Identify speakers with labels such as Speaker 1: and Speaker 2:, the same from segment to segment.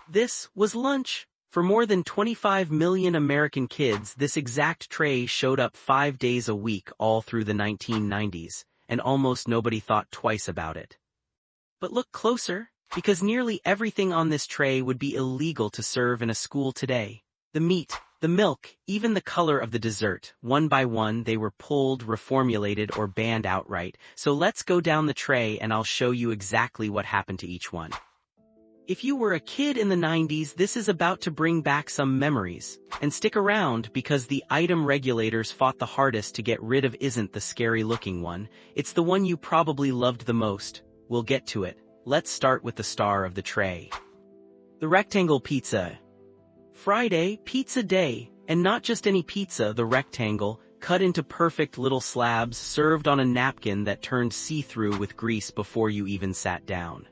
Speaker 1: This was lunch. For more than 25 million American kids, this exact tray showed up 5 days a week all through the 1990s, and almost nobody thought twice about it. But look closer, because nearly everything on this tray would be illegal to serve in a school today. The meat, the milk, even the color of the dessert, one by one they were pulled, reformulated, or banned outright. So let's go down the tray and I'll show you exactly what happened to each one. If you were a kid in the 90s, this is about to bring back some memories. And stick around, because the item regulators fought the hardest to get rid of isn't the scary-looking one, it's the one you probably loved the most. We'll get to it. Let's start with the star of the tray. The rectangle pizza. Friday, pizza day, and not just any pizza, the rectangle, cut into perfect little slabs, served on a napkin that turned see-through with grease before you even sat down.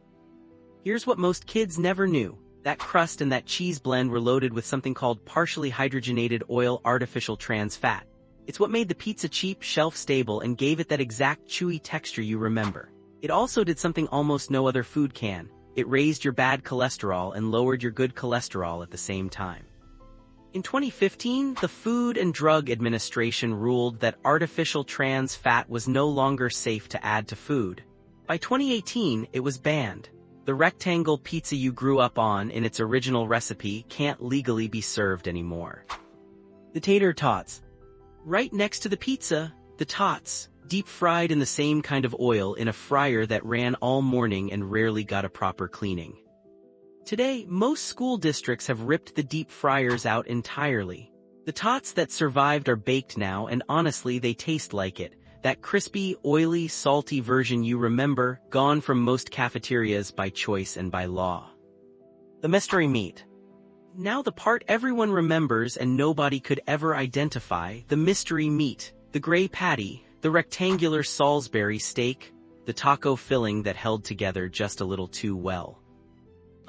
Speaker 1: Here's what most kids never knew. That crust and that cheese blend were loaded with something called partially hydrogenated oil artificial trans fat. It's what made the pizza cheap, shelf-stable, and gave it that exact chewy texture you remember. It also did something almost no other food can. It raised your bad cholesterol and lowered your good cholesterol at the same time. In 2015, the Food and Drug Administration ruled that artificial trans fat was no longer safe to add to food. By 2018, it was banned. The rectangle pizza you grew up on in its original recipe can't legally be served anymore. The Tater Tots. Right next to the pizza, the tots, deep-fried in the same kind of oil in a fryer that ran all morning and rarely got a proper cleaning. Today, most school districts have ripped the deep fryers out entirely. The tots that survived are baked now, and honestly, they taste like it. That crispy, oily, salty version you remember, gone from most cafeterias by choice and by law. The mystery meat. Now the part everyone remembers and nobody could ever identify, the mystery meat, the gray patty, the rectangular Salisbury steak, the taco filling that held together just a little too well.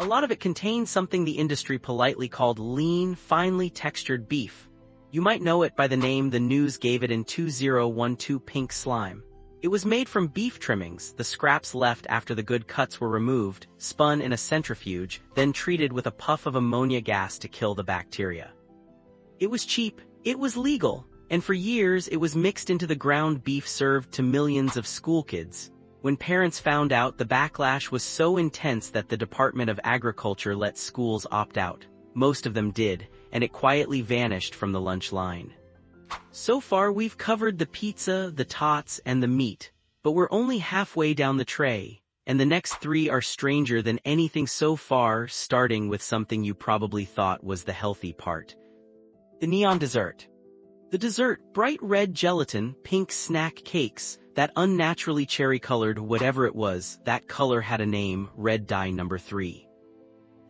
Speaker 1: A lot of it contained something the industry politely called lean, finely textured beef. You might know it by the name the news gave it in 2012, pink slime. It was made from beef trimmings, the scraps left after the good cuts were removed, spun in a centrifuge, then treated with a puff of ammonia gas to kill the bacteria. It was cheap, it was legal, and for years it was mixed into the ground beef served to millions of school kids. When parents found out, the backlash was so intense that the Department of Agriculture let schools opt out. Most of them did, and it quietly vanished from the lunch line. So far we've covered the pizza, the tots, and the meat, but we're only halfway down the tray, and the next three are stranger than anything so far, starting with something you probably thought was the healthy part. The neon dessert. The dessert, bright red gelatin, pink snack cakes, that unnaturally cherry-colored whatever it was, that color had a name, red dye number 3.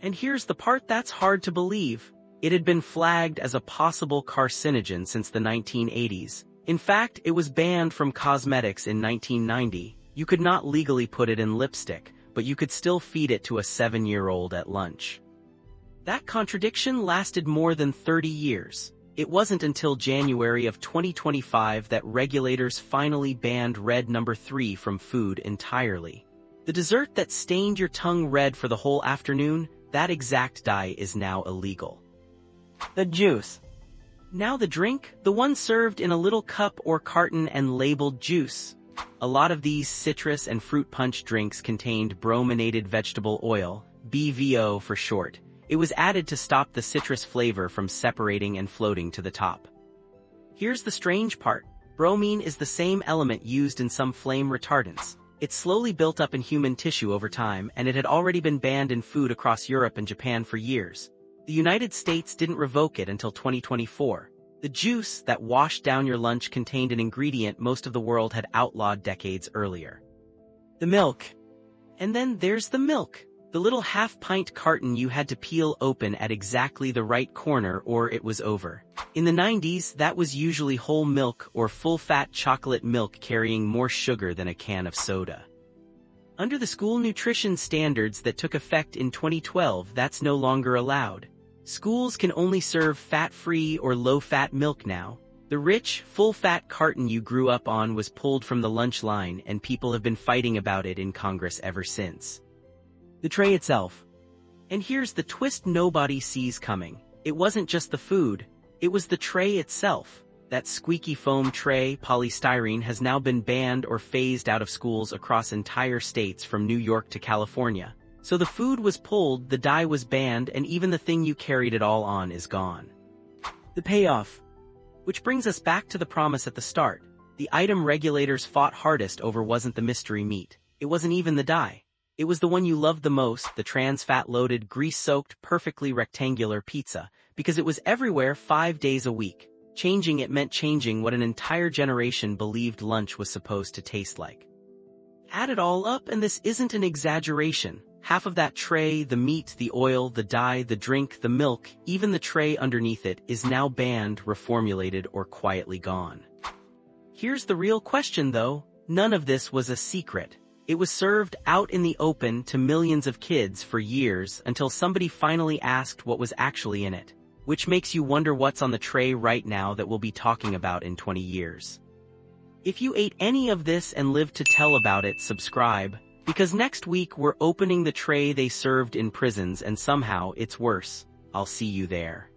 Speaker 1: And here's the part that's hard to believe. It had been flagged as a possible carcinogen since the 1980s. In fact, it was banned from cosmetics in 1990. You could not legally put it in lipstick, but you could still feed it to a 7-year-old at lunch. That contradiction lasted more than 30 years. It wasn't until January of 2025 that regulators finally banned red number 3 from food entirely. The dessert that stained your tongue red for the whole afternoon, that exact dye is now illegal. The juice. Now the drink, the one served in a little cup or carton and labeled juice. A lot of these citrus and fruit punch drinks contained brominated vegetable oil, BVO for short. It was added to stop the citrus flavor from separating and floating to the top. Here's the strange part. Bromine is the same element used in some flame retardants. It slowly built up in human tissue over time, and it had already been banned in food across Europe and Japan for years. The United States didn't revoke it until 2024. The juice that washed down your lunch contained an ingredient most of the world had outlawed decades earlier. The milk. And then there's the milk. The little half-pint carton you had to peel open at exactly the right corner or it was over. In the 90s, that was usually whole milk or full-fat chocolate milk carrying more sugar than a can of soda. Under the school nutrition standards that took effect in 2012, that's no longer allowed. Schools can only serve fat-free or low-fat milk now. The rich, full-fat carton you grew up on was pulled from the lunch line, and people have been fighting about it in Congress ever since. The tray itself. And here's the twist nobody sees coming. It wasn't just the food, it was the tray itself. That squeaky foam tray, polystyrene, has now been banned or phased out of schools across entire states from New York to California. So the food was pulled, the dye was banned, and even the thing you carried it all on is gone. The payoff. Which brings us back to the promise at the start. The item regulators fought hardest over wasn't the mystery meat. It wasn't even the dye. It was the one you loved the most, the trans-fat-loaded, grease-soaked, perfectly rectangular pizza, because it was everywhere 5 days a week. Changing it meant changing what an entire generation believed lunch was supposed to taste like. Add it all up, and this isn't an exaggeration. Half of that tray, the meat, the oil, the dye, the drink, the milk, even the tray underneath it, is now banned, reformulated, or quietly gone. Here's the real question though, none of this was a secret. It was served out in the open to millions of kids for years until somebody finally asked what was actually in it. Which makes you wonder what's on the tray right now that we'll be talking about in 20 years. If you ate any of this and lived to tell about it, subscribe. Because next week we're opening the tray they served in prisons and somehow it's worse. I'll see you there.